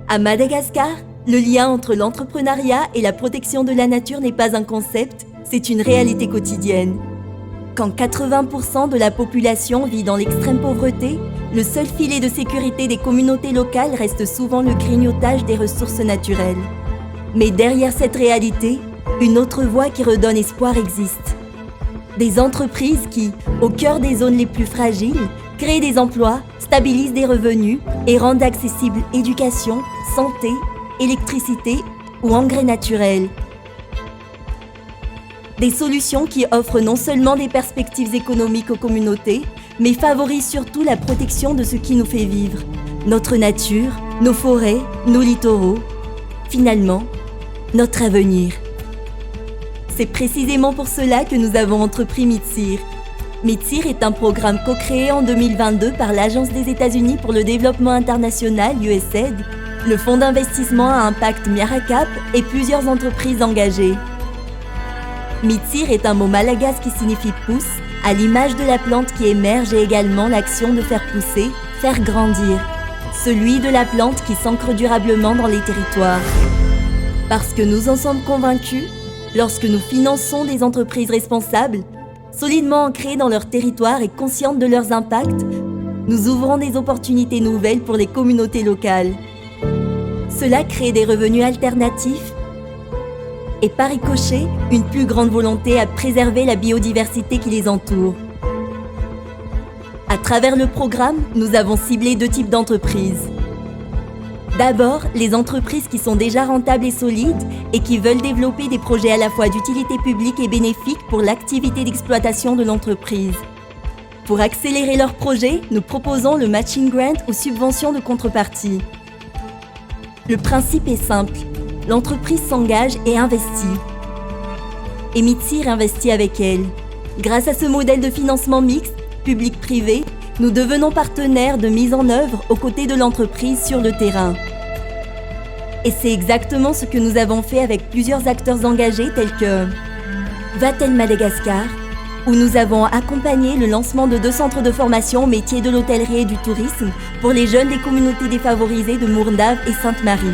À Madagascar, le lien entre l'entrepreneuriat et la protection de la nature n'est pas un concept, c'est une réalité quotidienne. Quand 80% de la population vit dans l'extrême pauvreté, le seul filet de sécurité des communautés locales reste souvent le grignotage des ressources naturelles. Mais derrière cette réalité, une autre voie qui redonne espoir existe. Des entreprises qui, au cœur des zones les plus fragiles, créent des emplois, stabilisent des revenus et rendent accessibles éducation, santé, électricité ou engrais naturels. Des solutions qui offrent non seulement des perspectives économiques aux communautés, mais favorisent surtout la protection de ce qui nous fait vivre, notre nature, nos forêts, nos littoraux, finalement, notre avenir. C'est précisément pour cela que nous avons entrepris MITSIR. MITSIR est un programme co-créé en 2022 par l'Agence des États-Unis pour le développement international, USAID, le fonds d'investissement à impact Miaracap et plusieurs entreprises engagées. MITSIR est un mot malagasy qui signifie « pousse », à l'image de la plante qui émerge et également l'action de faire pousser, faire grandir, celui de la plante qui s'ancre durablement dans les territoires. Parce que nous en sommes convaincus, lorsque nous finançons des entreprises responsables, solidement ancrées dans leur territoire et conscientes de leurs impacts, nous ouvrons des opportunités nouvelles pour les communautés locales. Cela crée des revenus alternatifs et par ricochet, une plus grande volonté à préserver la biodiversité qui les entoure. À travers le programme, nous avons ciblé 2 types d'entreprises. D'abord, les entreprises qui sont déjà rentables et solides et qui veulent développer des projets à la fois d'utilité publique et bénéfiques pour l'activité d'exploitation de l'entreprise. Pour accélérer leurs projets, nous proposons le matching grant ou subvention de contrepartie. Le principe est simple. L'entreprise s'engage et investit. Et MITSIR investit avec elle. Grâce à ce modèle de financement mixte, public-privé, nous devenons partenaires de mise en œuvre aux côtés de l'entreprise sur le terrain. Et c'est exactement ce que nous avons fait avec plusieurs acteurs engagés tels que Vatel Madagascar, où nous avons accompagné le lancement de 2 centres de formation au métier de l'hôtellerie et du tourisme pour les jeunes des communautés défavorisées de Mournave et Sainte-Marie.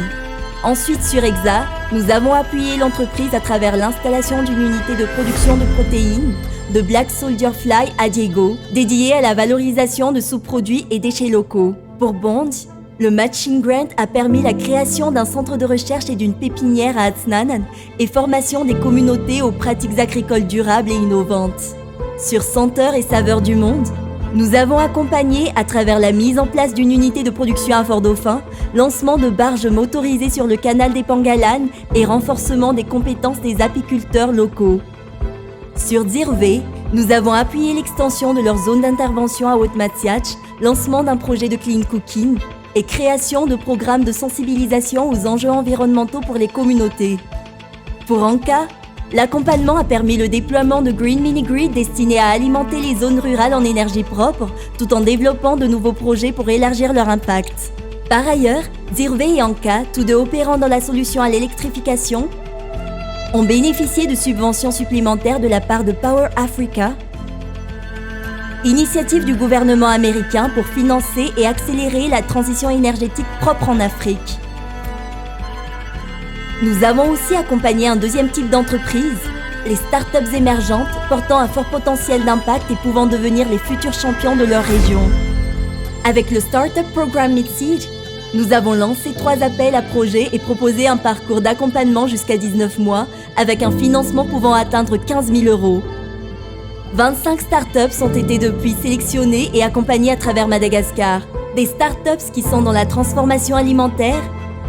Ensuite, sur EXA, nous avons appuyé l'entreprise à travers l'installation d'une unité de production de protéines de Black Soldier Fly à Diego, dédiée à la valorisation de sous-produits et déchets locaux. Pour Bond, le Matching Grant a permis la création d'un centre de recherche et d'une pépinière à Atsnan et formation des communautés aux pratiques agricoles durables et innovantes. Sur Senteurs et Saveurs du Monde, nous avons accompagné, à travers la mise en place d'une unité de production à Fort-Dauphin, lancement de barges motorisées sur le canal des Pangalanes et renforcement des compétences des apiculteurs locaux. Sur Dzirvé, nous avons appuyé l'extension de leur zone d'intervention à Haute-Matiach, lancement d'un projet de clean cooking et création de programmes de sensibilisation aux enjeux environnementaux pour les communautés. Pour Anka, l'accompagnement a permis le déploiement de Green Mini-Grid destinés à alimenter les zones rurales en énergie propre, tout en développant de nouveaux projets pour élargir leur impact. Par ailleurs, Dzirvé et Anka, tous 2 opérant dans la solution à l'électrification, ont bénéficié de subventions supplémentaires de la part de Power Africa, initiative du gouvernement américain pour financer et accélérer la transition énergétique propre en Afrique. Nous avons aussi accompagné un 2e type d'entreprise, les startups émergentes portant un fort potentiel d'impact et pouvant devenir les futurs champions de leur région. Avec le Startup Programme MITSIR, nous avons lancé 3 appels à projets et proposé un parcours d'accompagnement jusqu'à 19 mois avec un financement pouvant atteindre 15 000 €. 25 startups ont été depuis sélectionnées et accompagnées à travers Madagascar. Des startups qui sont dans la transformation alimentaire,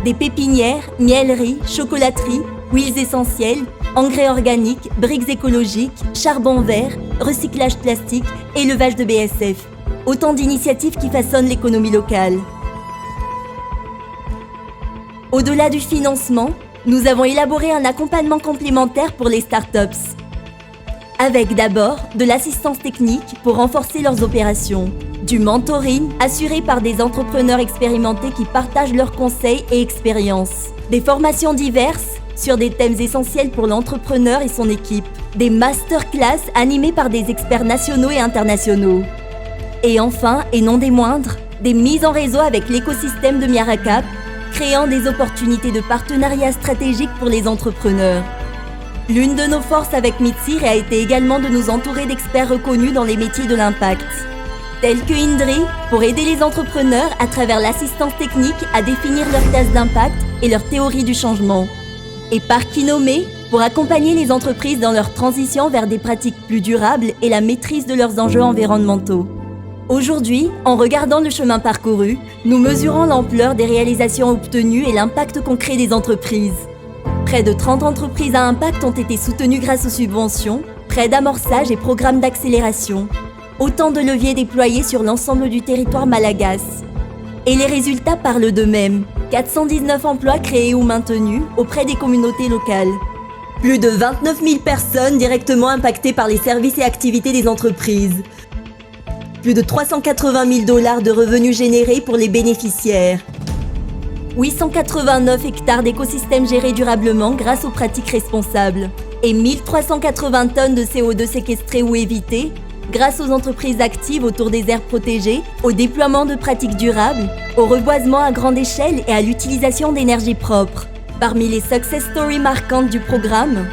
des pépinières, mielleries, chocolateries, huiles essentielles, engrais organiques, briques écologiques, charbon vert, recyclage plastique, élevage de BSF. Autant d'initiatives qui façonnent l'économie locale. Au-delà du financement, nous avons élaboré un accompagnement complémentaire pour les startups. Avec d'abord de l'assistance technique pour renforcer leurs opérations, du mentoring assuré par des entrepreneurs expérimentés qui partagent leurs conseils et expériences, des formations diverses sur des thèmes essentiels pour l'entrepreneur et son équipe, des masterclass animés par des experts nationaux et internationaux. Et enfin, et non des moindres, des mises en réseau avec l'écosystème de Miaracap, créant des opportunités de partenariat stratégique pour les entrepreneurs. L'une de nos forces avec Mitsir a été également de nous entourer d'experts reconnus dans les métiers de l'impact, tels que Indri, pour aider les entrepreneurs à travers l'assistance technique à définir leurs cases d'impact et leur théorie du changement, et par Kinome, pour accompagner les entreprises dans leur transition vers des pratiques plus durables et la maîtrise de leurs enjeux environnementaux. Aujourd'hui, en regardant le chemin parcouru, nous mesurons l'ampleur des réalisations obtenues et l'impact concret des entreprises. Près de 30 entreprises à impact ont été soutenues grâce aux subventions, prêts d'amorçage et programmes d'accélération. Autant de leviers déployés sur l'ensemble du territoire malagasy. Et les résultats parlent d'eux-mêmes. 419 emplois créés ou maintenus auprès des communautés locales. Plus de 29 000 personnes directement impactées par les services et activités des entreprises. Plus de 380 000 $ de revenus générés pour les bénéficiaires. 889 hectares d'écosystèmes gérés durablement grâce aux pratiques responsables. Et 1380 tonnes de CO2 séquestrées ou évitées grâce aux entreprises actives autour des aires protégées, au déploiement de pratiques durables, au reboisement à grande échelle et à l'utilisation d'énergie propre. Parmi les success stories marquantes du programme,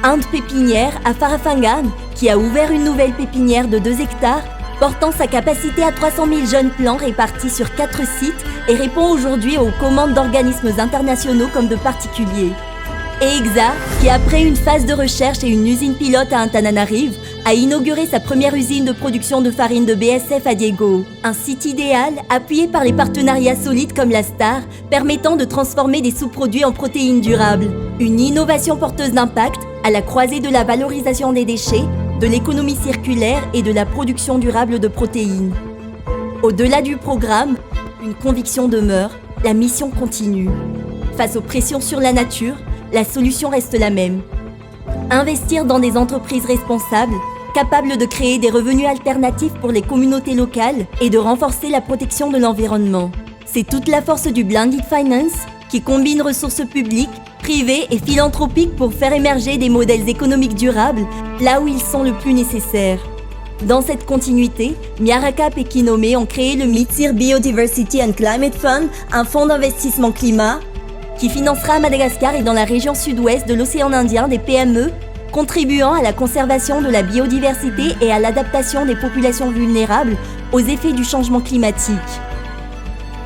Inde Pépinière à Farafangan, qui a ouvert une nouvelle pépinière de 2 hectares, portant sa capacité à 300 000 jeunes plants répartis sur 4 sites et répond aujourd'hui aux commandes d'organismes internationaux comme de particuliers. Et EXA, qui après une phase de recherche et une usine pilote à Antananarive, a inauguré sa première usine de production de farine de BSF à Diego. Un site idéal, appuyé par les partenariats solides comme la Star, permettant de transformer des sous-produits en protéines durables. Une innovation porteuse d'impact, à la croisée de la valorisation des déchets, de l'économie circulaire et de la production durable de protéines. Au-delà du programme, une conviction demeure, la mission continue. Face aux pressions sur la nature, la solution reste la même. Investir dans des entreprises responsables, capables de créer des revenus alternatifs pour les communautés locales et de renforcer la protection de l'environnement. C'est toute la force du Blended Finance qui combine ressources publiques, privées et philanthropiques pour faire émerger des modèles économiques durables là où ils sont le plus nécessaires. Dans cette continuité, Miaracap et Kinome ont créé le Mitsir Biodiversity and Climate Fund, un fonds d'investissement climat, qui financera à Madagascar et dans la région sud-ouest de l'océan Indien des PME, contribuant à la conservation de la biodiversité et à l'adaptation des populations vulnérables aux effets du changement climatique.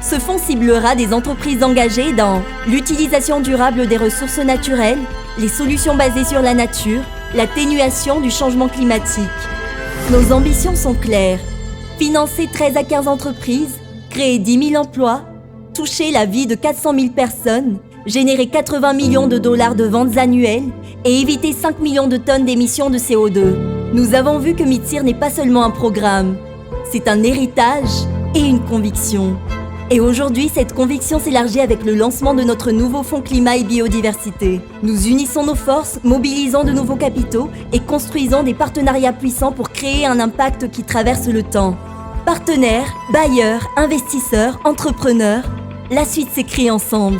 Ce fonds ciblera des entreprises engagées dans l'utilisation durable des ressources naturelles, les solutions basées sur la nature, l'atténuation du changement climatique. Nos ambitions sont claires. Financer 13 à 15 entreprises, créer 10 000 emplois, toucher la vie de 400 000 personnes, générer 80 millions de $ de ventes annuelles et éviter 5 millions de tonnes d'émissions de CO2. Nous avons vu que Mitsir n'est pas seulement un programme, c'est un héritage et une conviction. Et aujourd'hui, cette conviction s'élargit avec le lancement de notre nouveau fonds climat et biodiversité. Nous unissons nos forces, mobilisons de nouveaux capitaux et construisons des partenariats puissants pour créer un impact qui traverse le temps. Partenaires, bailleurs, investisseurs, entrepreneurs, la suite s'écrit ensemble.